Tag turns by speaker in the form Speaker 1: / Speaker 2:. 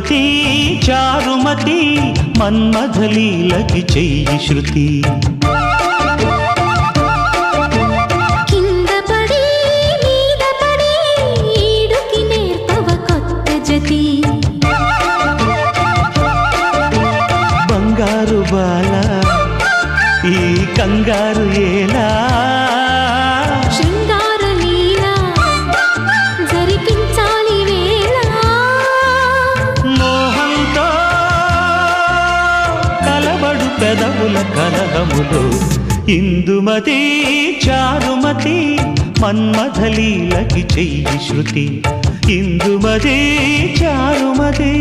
Speaker 1: ఇందుమతి చారుమతి మన్మథలీలకి చెయ్యి శృతి
Speaker 2: కింద పడి మీద పడి ఈడుకి నేర్పవ కొత్త జతి
Speaker 1: బంగారు బాల ఈ కంగారు ఏలా
Speaker 2: శృంగార లీల జరిపించాలి వేళ
Speaker 1: మోహంతో కలబడు పెదవుల కలహములు ఇందుమతి చారుమతి మన్మథలీలకి చెయ్యి శృతి ఇందుమతి చారుమతి